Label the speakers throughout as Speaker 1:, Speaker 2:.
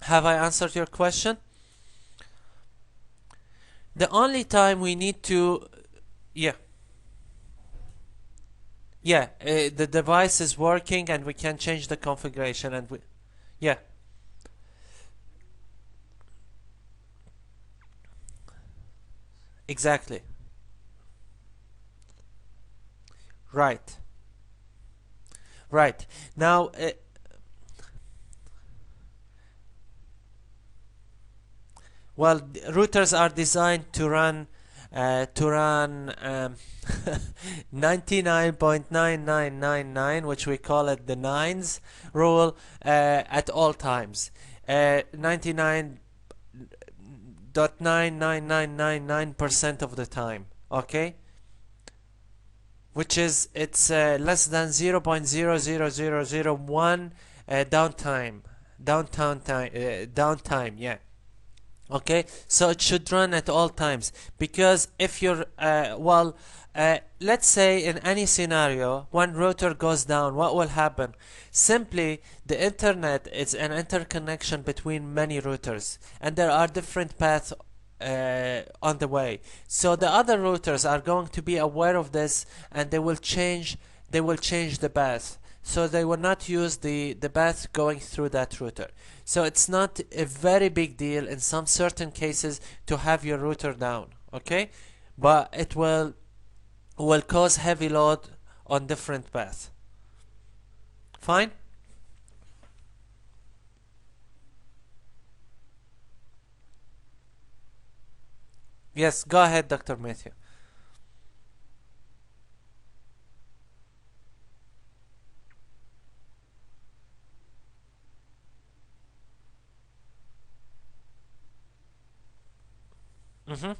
Speaker 1: Have I answered your question? The only time we need to, yeah, the device is working and we can change the configuration and we, yeah, exactly, right, right. Now, well, routers are designed to run 99.9999, which we call it the nines rule, at all times. 99.99999% of the time. Okay, which is it's less than 0.00001 downtime, downtime. Yeah. Okay, so it should run at all times, because if you're let's say in any scenario one router goes down, what will happen? Simply, the internet is an interconnection between many routers, and there are different paths on the way. So the other routers are going to be aware of this, and they will change the path, so they will not use the path going through that router. So it's not a very big deal in some certain cases to have your router down, okay? But it will cause heavy load on different paths. Fine? Yes, go ahead, Dr. Matthew. Mm-hmm.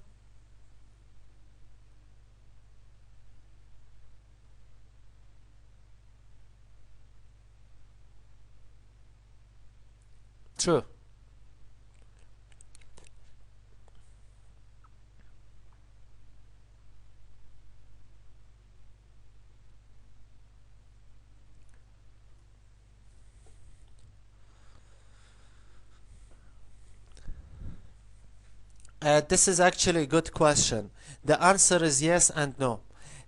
Speaker 1: True. This is actually a good question. The answer is yes and no.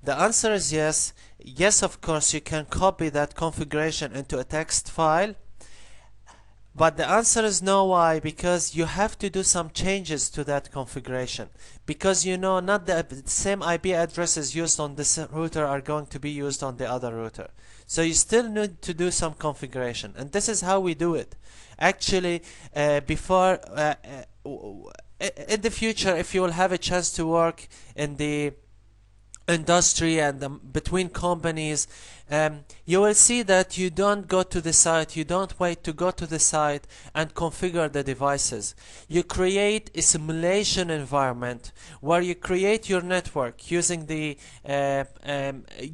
Speaker 1: The answer is yes. Yes, of course, you can copy that configuration into a text file. But the answer is no. Why? Because you have to do some changes to that configuration. Because not the same IP addresses used on this router are going to be used on the other router. So you still need to do some configuration. And this is how we do it. Actually, before in the future, if you will have a chance to work in the industry and between companies, you will see that you don't go to the site, you don't wait to go to the site and configure the devices. You create a simulation environment where you create your network using the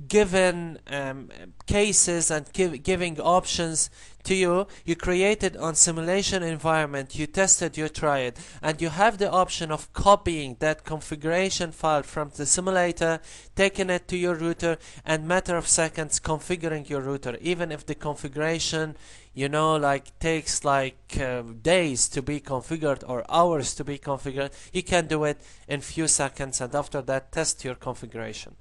Speaker 1: given cases and giving options to you. You create it on simulation environment, you test it, you try it, and you have the option of copying that configuration file from the simulator, taking it to your router, and matter of seconds configuring your router. Even if the configuration takes days to be configured or hours to be configured, you can do it in few seconds, and after that test your configuration.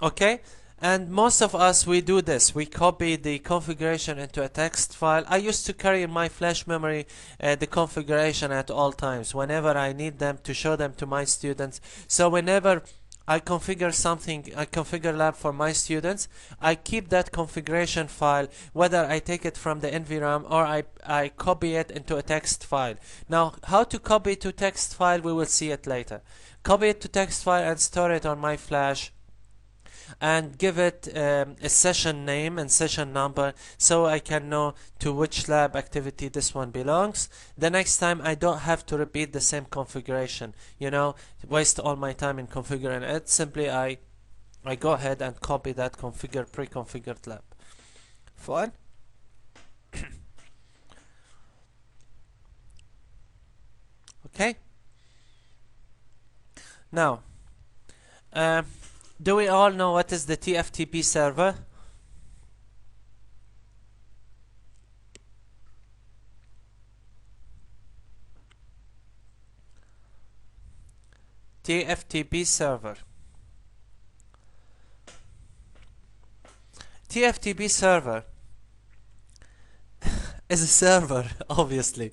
Speaker 1: Okay, and most of us, we do this. We copy the configuration into a text file. I used to carry in my flash memory the configuration at all times whenever I need them to show them to my students. So whenever I configure something, I configure lab for my students, I keep that configuration file, whether I take it from the NVRAM or I copy it into a text file. Now, how to copy it to text file, we will see it later. Copy it to text file and store it on my flash, and give it a session name and session number, so I can know to which lab activity this one belongs. The next time I don't have to repeat the same configuration, waste all my time in configuring it. Simply I go ahead and copy that pre-configured lab. Fine. Okay. Now, do we all know what is the TFTP server? TFTP server. TFTP server is a server, obviously.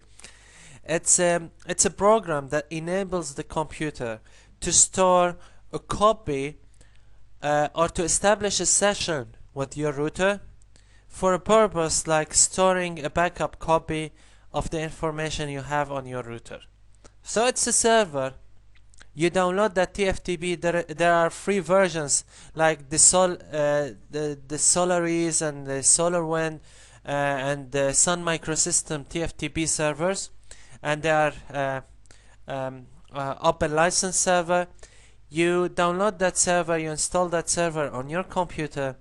Speaker 1: It's a program that enables the computer to store a copy or to establish a session with your router for a purpose like storing a backup copy of the information you have on your router. So it's a server. You download that TFTP. There are free versions like the Solaris and the SolarWind and the Sun Microsystem TFTP servers, and they are open license server. You download that server, you install that server on your computer.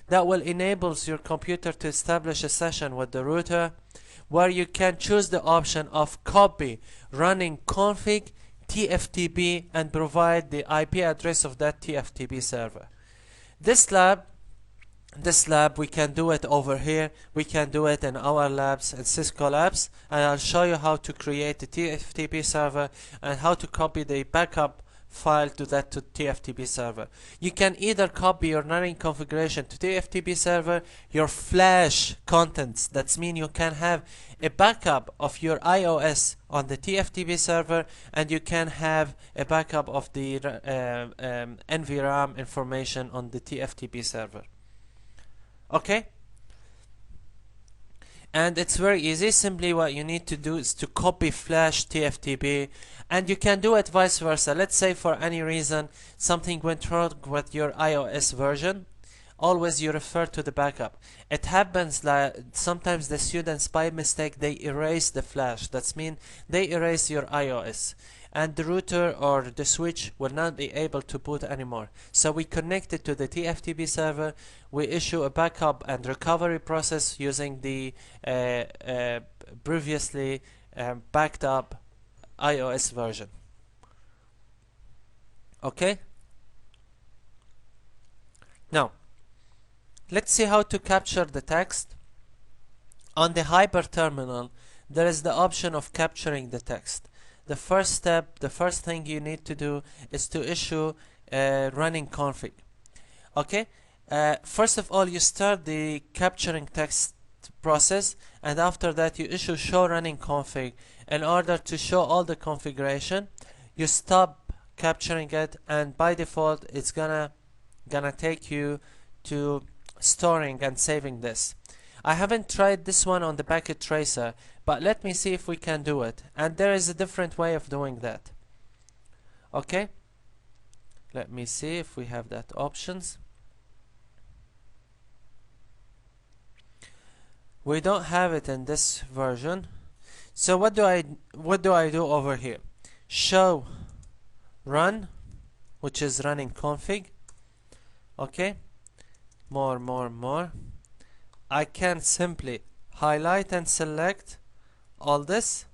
Speaker 1: That will enable your computer to establish a session with the router where you can choose the option of copy running config TFTP and provide the IP address of that TFTP server. This lab we can do it over here. We can do it in our labs and Cisco labs, and I'll show you how to create the TFTP server and how to copy the backup file to TFTP server. You can either copy your running configuration to TFTP server, your flash contents. That means you can have a backup of your iOS on the TFTP server, and you can have a backup of the NVRAM information on the TFTP server. Okay? And it's very easy. Simply what you need to do is to copy flash TFTP, and you can do it vice versa. Let's say for any reason something went wrong with your iOS version, always you refer to the backup. It happens like sometimes the students by mistake they erase the flash. That means they erase your iOS, and the router or the switch will not be able to boot anymore. So we connect it to the TFTP server. We issue a backup and recovery process using the previously backed up iOS version. Okay? Now, let's see how to capture the text. On the Hyper terminal, there is the option of capturing the text. The first step, the first thing you need to do is to issue running config. Okay? First of all, you start the capturing text process, and after that you issue show running config. In order to show all the configuration, you stop capturing it, and by default it's gonna take you to storing and saving this. I haven't tried this one on the packet tracer, but let me see if we can do it. And there is a different way of doing that. Okay? Let me see if we have that options. We don't have it in this version. So what do I do over here? Show run, which is running config. Okay? More. I can simply highlight and select all this,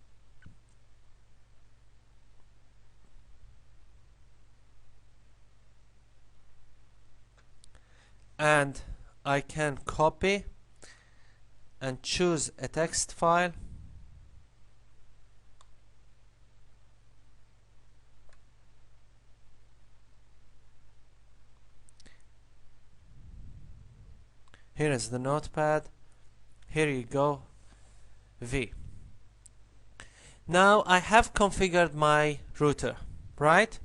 Speaker 1: and I can copy and choose a text file, here is the notepad, here you go, V. Now I have configured my router, right?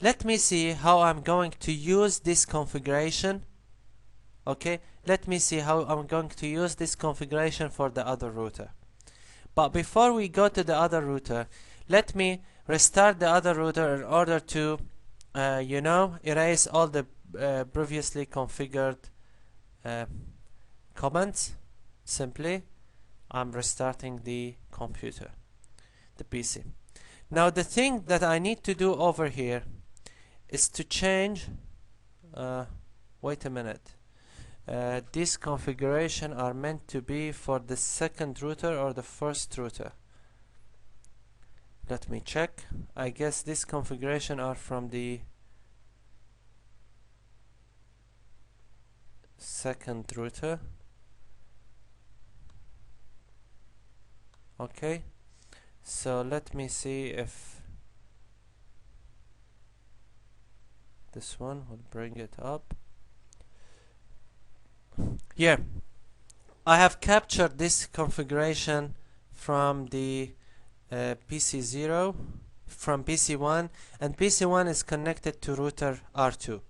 Speaker 1: Let me see how I'm going to use this configuration. Okay, let me see how I'm going to use this configuration for the other router. But before we go to the other router, let me restart the other router in order to erase all the previously configured comments. Simply I'm restarting the computer, the PC. Now the thing that I need to do over here is to change wait a minute. These configuration are meant to be for the second router or the first router. Let me check. I guess this configuration are from the second router. Okay, so let me see if this one, we'll bring it up. Here I have captured this configuration from the PC0 from PC1, and PC1 is connected to router R2.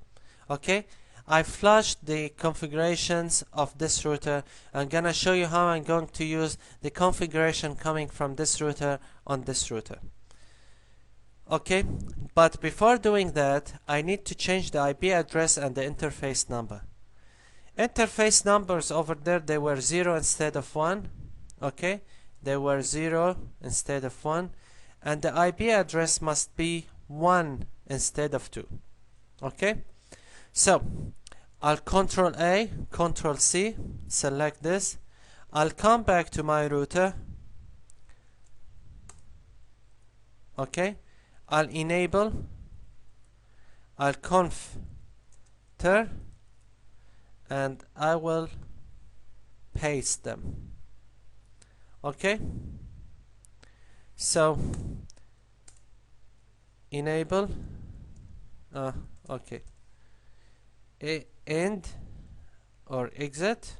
Speaker 1: Okay, I flushed the configurations of this router. I'm gonna show you how I'm going to use the configuration coming from this router on this router. Okay, but before doing that, I need to change the IP address and the interface number. Interface numbers over there, they were 0 instead of 1. Okay, they were 0 instead of 1, and the IP address must be 1 instead of 2. Okay, so I'll Control A, Control C, select this. I'll come back to my router. Okay, I'll enable, I'll conf ter, and I will paste them. Okay, so enable, okay, end or exit,